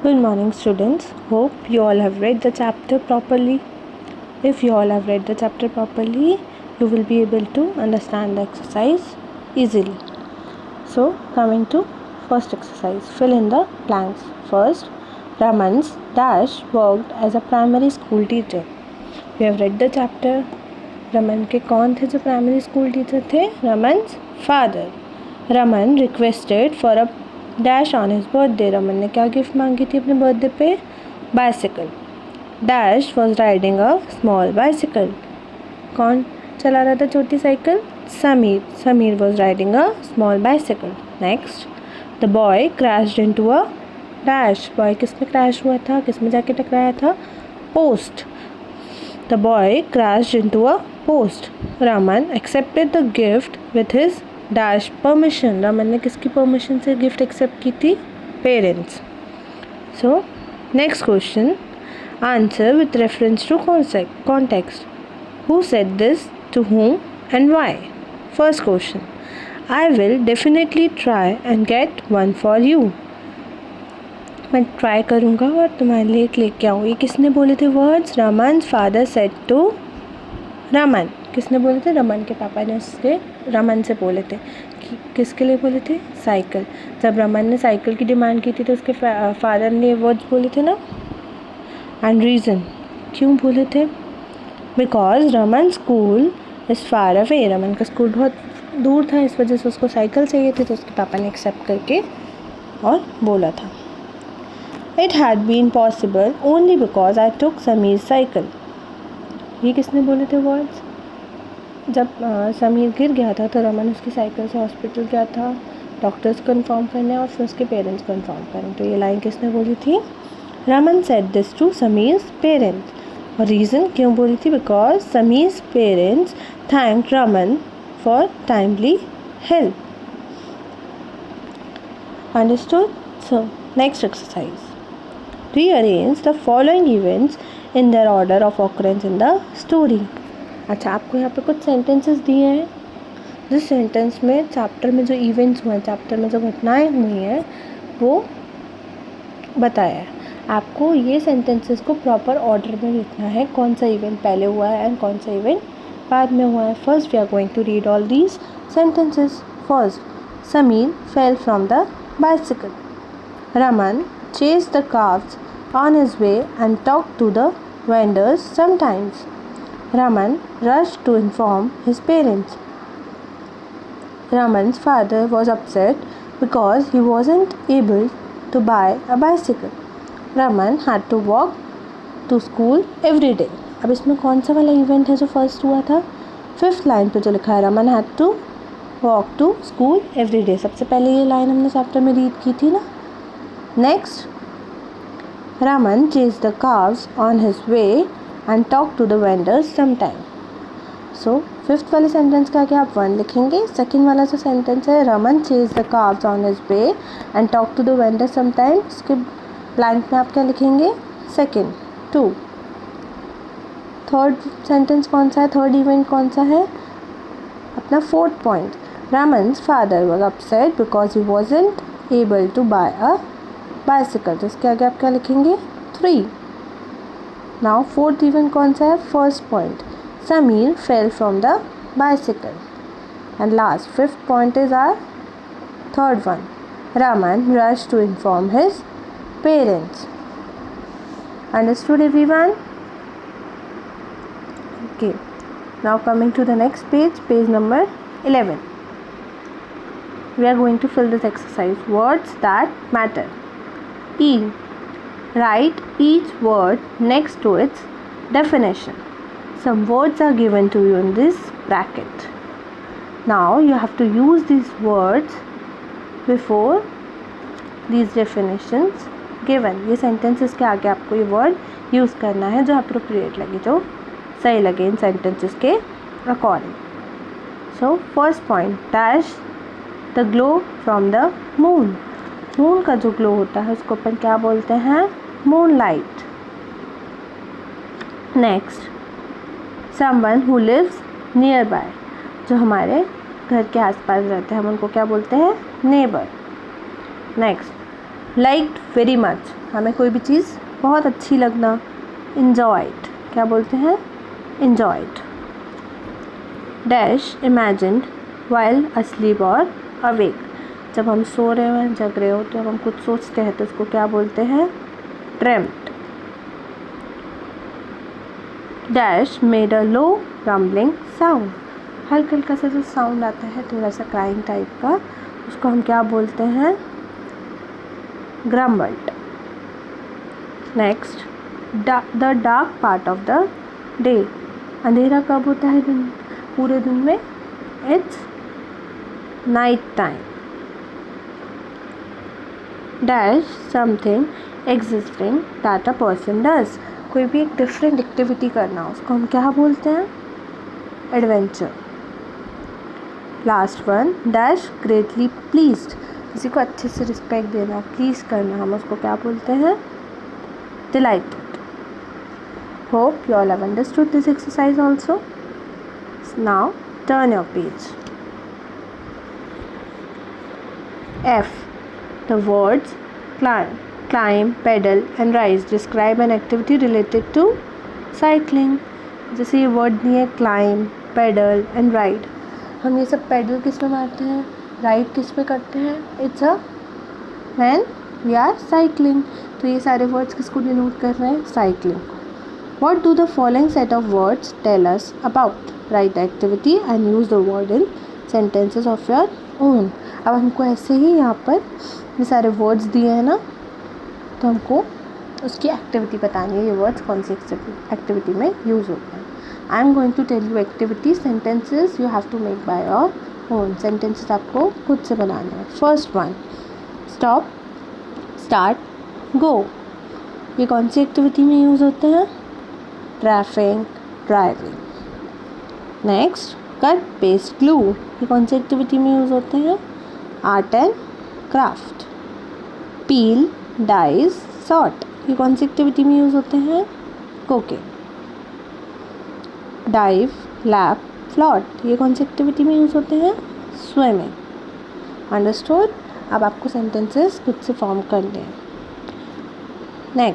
Good morning, students. Hope you all have read the chapter properly. If you all have read the chapter properly, you will be able to understand the exercise easily. So, coming to first exercise, fill in the blanks. First, Raman's dash worked as a primary school teacher. We have read the chapter. Raman के कौन थे जो primary school teacher थे? Raman's father. Raman requested for a dash on his birthday. Raman ने क्या gift मांगी थी अपने बर्थडे पे? Bicycle. Dash was riding a small bicycle. कौन चला रहा था छोटी cycle? Sameer. Sameer was riding a small bicycle. Next, the boy crashed into a dash. Boy किस में क्रैश हुआ था? किस में जाके टकराया था? Post. The boy crashed into a post. Raman accepted the gift with his dash permission. Raman ने किसकी permission से gift accept की थी? Parents. So, next question. Answer with reference to context. Who said this to whom and why? First question. I will definitely try and get one for you. मैं try करूँगा और तुम्हारे लिए लेके आऊँ. ये किसने बोले थे words? Raman father said to Raman. किसने बोले थे? रमन के पापा ने उसके रमन से बोले थे. किसके लिए बोले थे? साइकिल. जब रमन ने साइकिल की डिमांड की थी तो उसके फादर ने वर्ड्स बोले थे ना. एंड रीज़न क्यों बोले थे? Because Raman school is far away. Raman का स्कूल बहुत दूर था, इस वजह से उसको साइकिल चाहिए थी, तो उसके पापा ने एक्सेप्ट करके और बोला था. It had been possible only because I took Sameer's cycle. ये किसने बोले थे वर्ड्स? जब समीर गिर गया था तो रमन उसकी साइकिल से हॉस्पिटल गया था डॉक्टर्स कंफर्म करने और फिर उसके पेरेंट्स कंफर्म करने. तो ये लाइन किसने बोली थी? Raman said this to Sameer's parents. और रीज़न क्यों बोली थी? Because Sameer's parents thanked Raman for timely help. Understood? So next exercise. Rearrange the following events in their order of occurrence in the story. अच्छा, आपको यहाँ पे कुछ सेंटेंसेस दिए हैं. जिस सेंटेंस में चैप्टर में जो इवेंट्स हुए हैं, चैप्टर में जो घटनाएं हुई हैं, वो बताया है. आपको ये सेंटेंसेस को प्रॉपर ऑर्डर में लिखना है. कौन सा इवेंट पहले हुआ है एंड कौन सा इवेंट बाद में हुआ है. First we are going to read all these sentences. First, Sameer fell from the bicycle. Raman chased the calves on his way and talked to the vendors sometimes. Raman rushed to inform his parents. Raman's father was upset because he wasn't able to buy a bicycle. Raman had to walk to school every day. अब इसमें कौन सा वाला event है जो first हुआ था? Fifth line पे जो लिखा है Raman had to walk to school every day. सबसे पहले ये लाइन हमने चैप्टर में रीड की थी ना. Next, Raman chased the calves on his way and talked to the vendors sometime. So, fifth वाले सेंटेंस का आगे आप 1 लिखेंगे. सेकेंड वाला जो सेंटेंस है, Raman chased the calves on his way and talked to the vendors sometime, इसके blank में आप क्या लिखेंगे? सेकेंड. 2. थर्ड सेंटेंस कौन सा है? थर्ड इवेंट कौन सा है? अपना fourth point. Raman's father was upset because he wasn't able to buy a bicycle. तो इसके आगे आप क्या लिखेंगे? 3. नाउ फोर्थ इवेंट कौन सा है? First point, Sameer fell from the bicycle. And last fifth point is our third one, Raman rush to inform his parents. Understood everyone? Okay, now coming to the next page, page number 11. We are going to fill this exercise. Words that matter. E. Write each word next to its definition. Some words are given to you in this bracket. Now you have to use these words before these definitions given. ये sentences के आगे आपको ये word use करना है जो appropriate लगे, जो सही लगे इन sentences के according. So first point, dash the glow from the moon. Moon का जो ग्लो होता है उसको अपन क्या बोलते हैं? Moonlight. Next, someone who lives nearby. जो हमारे घर के आसपास रहते हैं हम उनको क्या बोलते हैं? Neighbour. Next, liked very much, हमें कोई भी चीज़ बहुत अच्छी लगना. enjoyed, क्या बोलते हैं? enjoyed. Dash imagined while asleep or awake, जब हम सो रहे हो जग रहे हो तो जब हम कुछ सोचते हैं तो उसको क्या बोलते हैं? dreamt. Dash made a low rumbling sound, हल्का हल्का सा जो साउंड आता है थोड़ा सा क्राइंग टाइप का, उसको हम क्या बोलते हैं? grumbled. Next, the dark part of the day, अंधेरा कब होता है दिन, पूरे दिन में? It's night time. Dash something existing that a person does, कोई भी एक डिफरेंट एक्टिविटी करना, उसको हम क्या बोलते हैं? Adventure. Last one, dash greatly pleased, किसी को अच्छे से रिस्पेक्ट देना, प्लीज करना, हम उसको क्या बोलते हैं? delighted. Hope you all have understood this exercise also. Now turn your page. F. The words climb, pedal and rise describe an activity related to cycling. जैसे ये वर्ड नहीं है climb, pedal and ride, हम ये सब pedal किस में मारते हैं? ride किस में करते हैं? It's a when we are cycling. तो ये सारे वर्ड्स किसको डिनोट कर रहे हैं? साइकिलिंग को. What do the following set of words tell us about? Write the activity and use the word in sentences of your own. अब हमको ऐसे ही यहाँ पर ये सारे वर्ड्स दिए हैं ना, तो हमको उसकी एक्टिविटी बतानी है, ये वर्ड्स कौन सी एक्टिविटी में यूज़ होते हैं. I am going to tell you activity, sentences you have to make by your own. Sentences आपको खुद से बनाने हैं. First one, stop, start, go, ये कौन सी एक्टिविटी में यूज़ होते हैं? Traffic, driving. Next, cut, paste, glue, ये कौन सी एक्टिविटी में यूज़ होते हैं? Art and craft. Peel, dice, sort, ये कौन सी एक्टिविटी में यूज़ होते हैं? कुकिंग. डाइव, लैप, फ्लॉट, ये कौन सी एक्टिविटी में यूज़ होते हैं? स्विमिंग. अंडरस्टूड. अब आपको सेंटेंसेस खुद से फॉर्म करने हैं. नेक्स्ट,